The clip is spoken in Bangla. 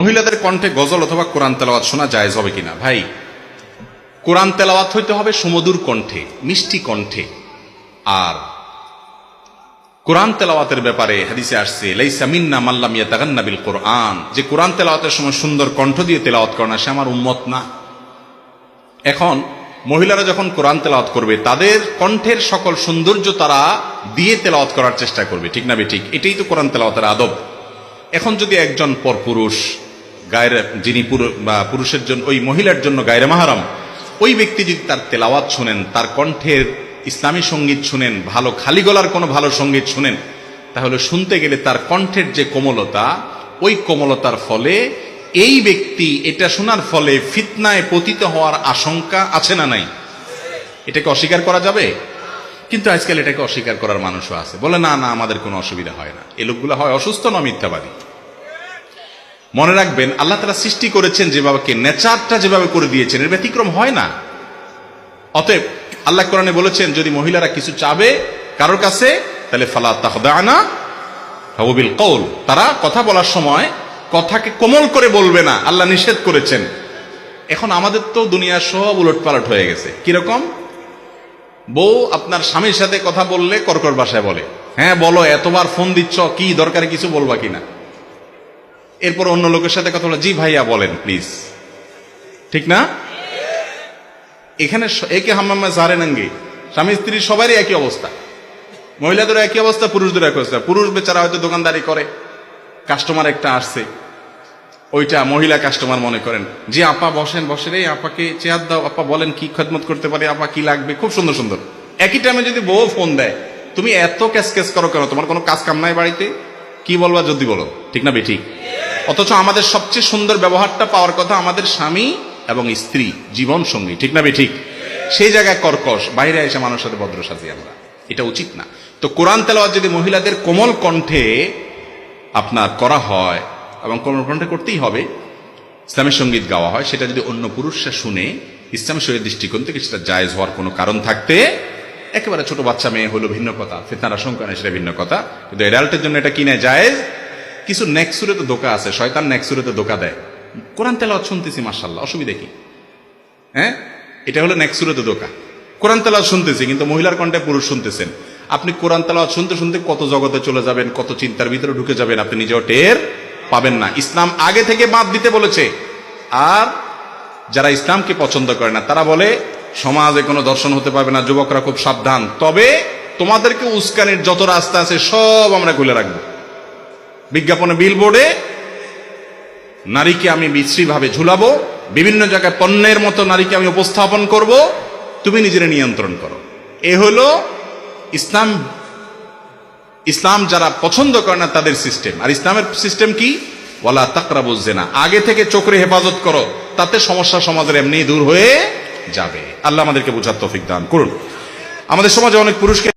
মহিলাদের কণ্ঠে গজল অথবা কোরআন তেলাওয়াত শোনা জায়েজ হবে কিনা? ভাই, কোরআন তেলাওয়াত হইতে হবে সুমধুর কণ্ঠে, মিষ্টি কণ্ঠে। আর কোরআন তেলাওয়াতের ব্যাপারে হাদিসে আসছে, লাইসা মিন্না মান লাম ইয়াতাগান্না বিল কোরআন, যে কোরআন তেলাওয়াতের সময় সুন্দর কণ্ঠ দিয়ে তেলাওয়াত করে না, সে আমার উম্মত না। এখন মহিলারা যখন কোরআন তেলাওয়াত করবে, তাদের কণ্ঠের সকল সৌন্দর্য তারা দিয়ে তেলাওয়াত করার চেষ্টা করবে, ঠিক না বেঠিক? এটাই তো কোরআন তেলাওয়াতের আদব। এখন যদি একজন পরপুরুষ গায়রে, যিনি পুরুষের জন্য, ওই মহিলার জন্য গায়রে মাহরাম, ওই ব্যক্তি যদি তার তেলাওয়াত শুনেন, তার কণ্ঠের ইসলামী সঙ্গীত শুনেন, ভালো খালি গলার কোনো ভালো সঙ্গীত শুনেন, তাহলে শুনতে গেলে তার কণ্ঠের যে কোমলতা, ওই কোমলতার ফলে এই ব্যক্তি এটা শোনার ফলে ফিতনায় পতিত হওয়ার আশঙ্কা আছে না নাই? এটাকে অস্বীকার করা যাবে? কিন্তু আজকাল এটাকে অস্বীকার করার মানুষও আছে, বলে না না আমাদের কোনো অসুবিধা হয় না। এই লোকগুলো হয় অসুস্থ না মিথ্যাবাদী। মনে রাখবেন, আল্লাহ তাআলা সৃষ্টি করেছেন যেভাবে, নেচারটা যেভাবে করে দিয়েছেন, এর ব্যতিক্রম হয় না। অতএব আল্লাহ কোরআনে বলেছেন, যদি মহিলারা কিছু চাবে কারোর কাছে, তাহলে ফালা তাখদানা বিল কওল, তারা কথা বলার সময় কথাকে কোমল করে বলবে না, আল্লাহ নিষেধ করেছেন। এখন আমাদের তো দুনিয়া সব উলটপালট হয়ে গেছে। কিরকম? বউ আপনার স্বামীর সাথে কথা বললে কর্কর ভাষায় বলে, হ্যাঁ বলো, এতবার ফোন দিচ্ছ, কি দরকারে কিছু বলবা কিনা। এরপর অন্য লোকের সাথে কথা বলে, জি ভাইয়া বলেন প্লিজ, ঠিক না? এখানে একে হাম্মামে জারে নাঙ্গি, স্বামী স্ত্রী সবারই একই অবস্থা, মহিলাদেরও একই অবস্থা, পুরুষদের একই অবস্থা। পুরুষ বেচারা হয়তো দোকানদারি করে, কাস্টমার একটা আসছে, ওইটা মহিলা কাস্টমার মনে করেন, জি আপা বসেন বসেন, এই আপাকে চেয়ার দাও, আপা বলেন কি খেদমত করতে পারি, আপা কি লাগবে, খুব সুন্দর সুন্দর। একই টাইমে যদি বউ ফোন দেয়, তুমি এত ক্যাস করো কেন, তোমার কোনো কাজ কাম নাই বাড়িতে, কি বলবা যদি বলো, ঠিক না বেঠিক? অথচ আমাদের সবচেয়ে সুন্দর ব্যবহারটা পাওয়ার কথা আমাদের স্বামী এবং স্ত্রী, জীবন সঙ্গী, ঠিক না বেঠিক? সেই জায়গায় কর্কশ, বাইরে এসে মানুষের সাথে ভদ্র সাজি আমরা, এটা উচিত না। তো কোরআন তেলাওয়াত যদি মহিলাদের কোমল কণ্ঠে আপনার করা হয়, এবং কোমল কণ্ঠে করতেই হবে, ইসলামের সঙ্গীত গাওয়া হয়, সেটা যদি অন্য পুরুষরা শুনে, ইসলামের শরীয়তের দৃষ্টিকোণ থেকে সেটা জায়েজ হওয়ার কোনো কারণ থাকতে, একেবারে ছোট বাচ্চা মেয়ে হলো ভিন্ন কথা, ফিতনার আশঙ্কা নেই সেটা ভিন্ন কথা, কিন্তু অ্যাডাল্টের জন্য এটা কিনে জায়েজ। কিছু নেক্সুরে তো ধোকা আছে, শয়তান নেক্সুরে তো ধোকা দেয়। কোরআন তেলাওয়াত শুনতেছি মাশাআল্লাহ, অসুবিধা কি? হ্যাঁ, এটা হলো নেক্সুরে তো ধোকা। কোরআন তেলাওয়াত শুনতেছি, কিন্তু মহিলার কণ্ঠে পুরুষ শুনতেছেন। আপনি কোরআন তেলাওয়াত শুনতে শুনতে কত জগতে চলে যাবেন, কত চিন্তার ভিতরে ঢুকে যাবেন, আপনি নিজেও টের পাবেন না। ইসলাম আগে থেকে বাদ দিতে বলেছে। আর যারা ইসলামকে পছন্দ করে না, তারা বলে সমাজে কোনো দর্শন হতে পারবে না, যুবকরা খুব সাবধান, তবে তোমাদেরকে উস্কানির যত রাস্তা আছে সব আমরা খুলে রাখবো। বিজ্ঞাপনে, বিলবোর্ডে নারীকে আমি বিশ্রীভাবে ঝুলাবো, বিভিন্ন জায়গায় পণ্যের মতো নারীকে আমি উপস্থাপন করব, তুমি নিজের নিয়ন্ত্রণ করো। এ হলো ইসলাম। ইসলাম যারা পছন্দ করে না তাদের সিস্টেম। আর ইসলামের সিস্টেম কি? ওয়ালা তাকরাবুজ জিনা, আগে থেকে চোখের হেফাজত করো, তাতে সমস্যা সমাজের এমনি দূর হয়ে যাবে। আল্লাহ আমাদেরকে বোঝার তৌফিক দান করুন। আমাদের সমাজে অনেক পুরুষকে